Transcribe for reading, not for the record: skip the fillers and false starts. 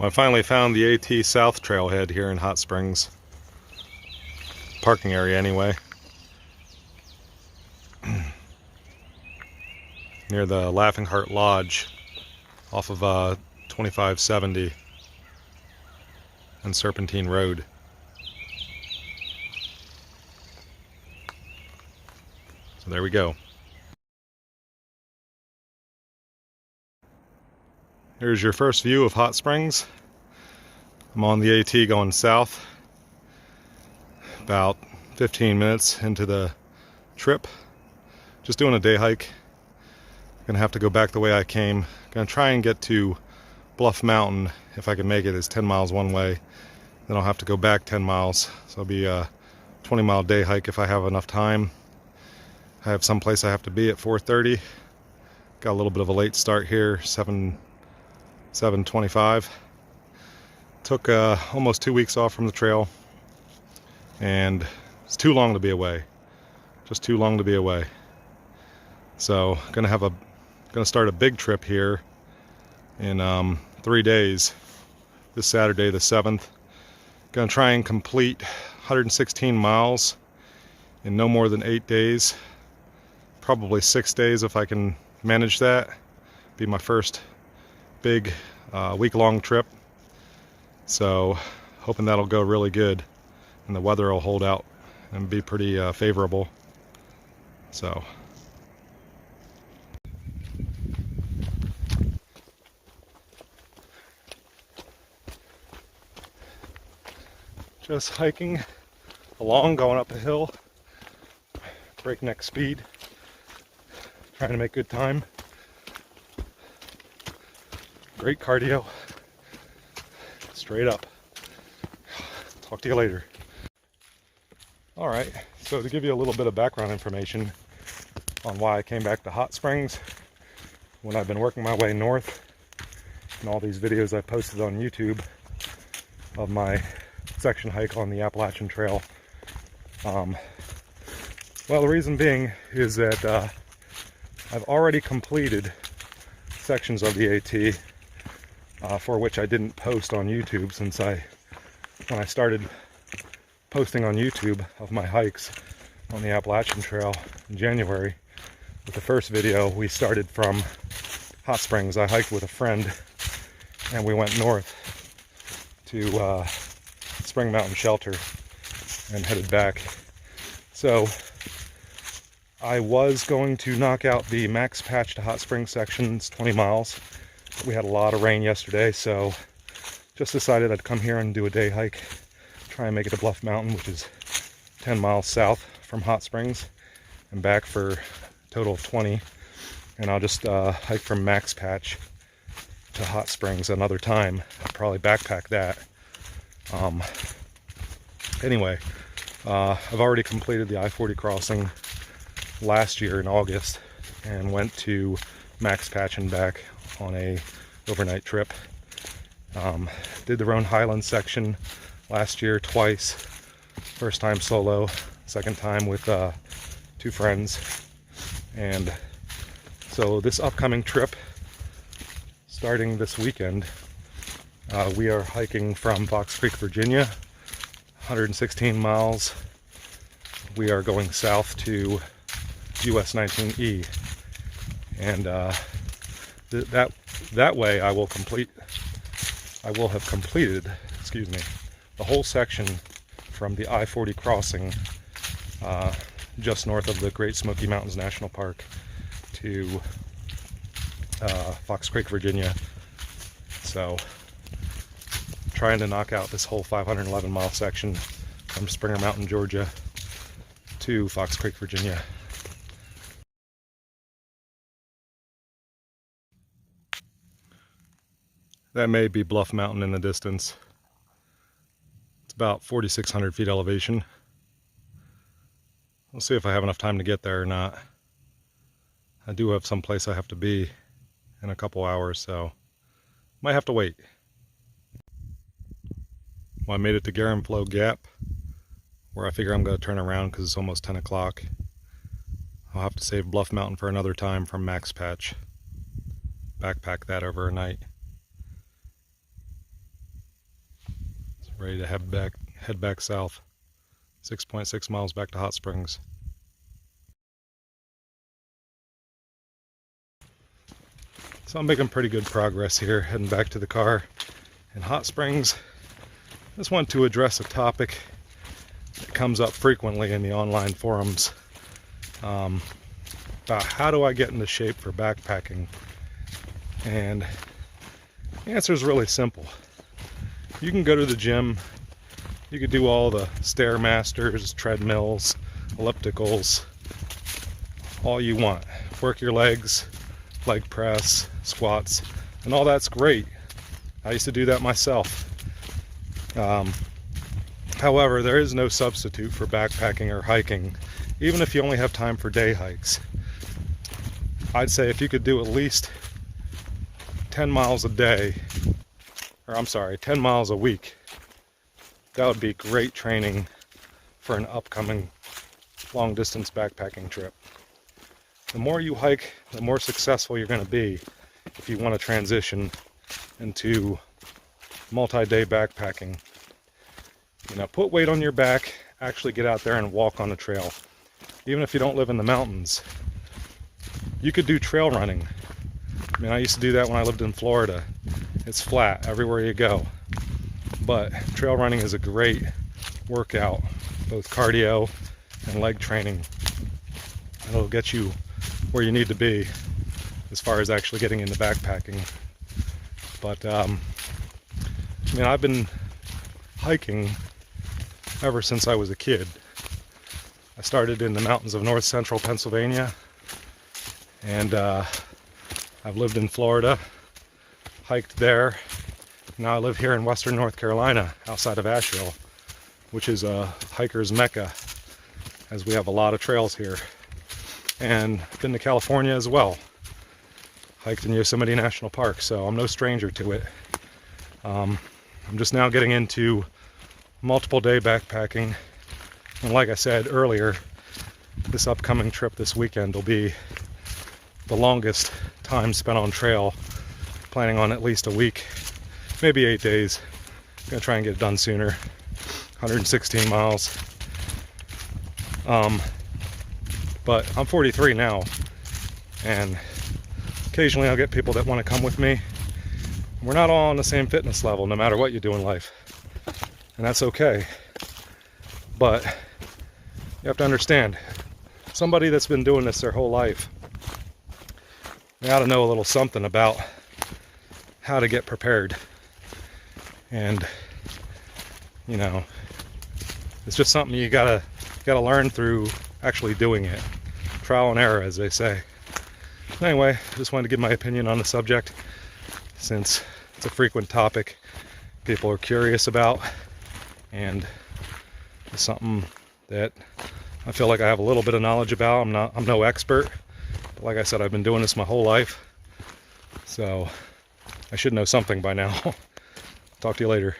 Well, I finally found the AT South trailhead here in Hot Springs. Parking area anyway. Near the Laughing Heart Lodge off of 2570 and Serpentine Road. So there we go. Here's your first view of Hot Springs. I'm on the AT going south. About 15 minutes into the trip. Just doing a day hike. Gonna have to go back the way I came. Gonna try and get to Bluff Mountain if I can make it. It's 10 miles one way. Then I'll have to go back 10 miles. So it'll be a 20-mile day hike if I have enough time. I have some place I have to be at 4:30. Got a little bit of a late start here, 7:25. Took almost 2 weeks off from the trail, and it's too long to be away. Just too long to be away. So gonna start a big trip here in 3 days. This Saturday, the 7th. Gonna try and complete 116 miles in no more than 8 days. Probably 6 days if I can manage that. Be my first big week-long trip. So hoping that'll go really good and the weather will hold out and be pretty favorable. So just hiking along, going up a hill, breakneck speed, trying to make good time. Great cardio, straight up. Talk to you later. All right, so to give you a little bit of background information on why I came back to Hot Springs when I've been working my way north, and all these videos I posted on YouTube of my section hike on the Appalachian Trail. Well, the reason being is that I've already completed sections of the AT for which I didn't post on YouTube when I started posting on YouTube of my hikes on the Appalachian Trail in January. With the first video, we started from Hot Springs. I hiked with a friend and we went north to Spring Mountain Shelter and headed back. So I was going to knock out the max patch to Hot Springs sections, 20 miles. We had a lot of rain yesterday, so just decided I'd come here and do a day hike, try and make it to Bluff Mountain, which is 10 miles south from Hot Springs, and back for a total of 20. And I'll just hike from max patch to Hot Springs another time. I'll probably backpack that. Anyway, I've already completed the I-40 crossing last year in August and went to max patch and back on a overnight trip. Did the Roan Highlands section last year twice. First time solo, second time with 2 friends. And so this upcoming trip, starting this weekend, we are hiking from Fox Creek, Virginia, 116 miles. We are going south to US 19E, and that way I will have completed, the whole section from the I-40 crossing just north of the Great Smoky Mountains National Park to Fox Creek, Virginia. So trying to knock out this whole 511-mile section from Springer Mountain, Georgia to Fox Creek, Virginia. That may be Bluff Mountain in the distance. It's about 4,600 feet elevation. We'll see if I have enough time to get there or not. I do have some place I have to be in a couple hours, so might have to wait. Well, I made it to Garenflo Gap, where I figure I'm going to turn around because it's almost 10 o'clock. I'll have to save Bluff Mountain for another time from max patch. Backpack that over a night. ready to head back south. 6.6 miles back to Hot Springs. So I'm making pretty good progress here, heading back to the car in Hot Springs. Just want to address a topic that comes up frequently in the online forums about how do I get into shape for backpacking. And the answer is really simple. You can go to the gym, you can do all the Stairmasters, treadmills, ellipticals, all you want. Work your legs, leg press, squats, and all that's great. I used to do that myself. However, there is no substitute for backpacking or hiking, even if you only have time for day hikes. I'd say if you could do at least 10 miles a day, or I'm sorry, 10 miles a week, that would be great training for an upcoming long distance backpacking trip. The more you hike, the more successful you're going to be if you want to transition into multi-day backpacking. You know, put weight on your back, actually get out there and walk on the trail. Even if you don't live in the mountains, you could do trail running. I mean, I used to do that when I lived in Florida. It's flat everywhere you go. But trail running is a great workout, both cardio and leg training. It'll get you where you need to be as far as actually getting into backpacking. But I mean, I've been hiking ever since I was a kid. I started in the mountains of north central Pennsylvania, and I've lived in Florida, hiked there. Now I live here in western North Carolina, outside of Asheville, which is a hiker's mecca, as we have a lot of trails here. And been to California as well. Hiked in Yosemite National Park, so I'm no stranger to it. I'm just now getting into multiple day backpacking. And like I said earlier, this upcoming trip this weekend will be the longest time spent on trail. Planning on at least a week, maybe 8 days. Gonna try and get it done sooner. 116 miles. But I'm 43 now, and occasionally I'll get people that want to come with me. We're not all on the same fitness level, no matter what you do in life, and that's okay. But you have to understand, somebody that's been doing this their whole life, they ought to know a little something about how to get prepared. And you know, it's just something you gotta learn through actually doing it. Trial and error, as they say. Anyway, I just wanted to give my opinion on the subject, since it's a frequent topic people are curious about, and it's something that I feel like I have a little bit of knowledge about. I'm no expert, but like I said, I've been doing this my whole life, so I should know something by now. Talk to you later.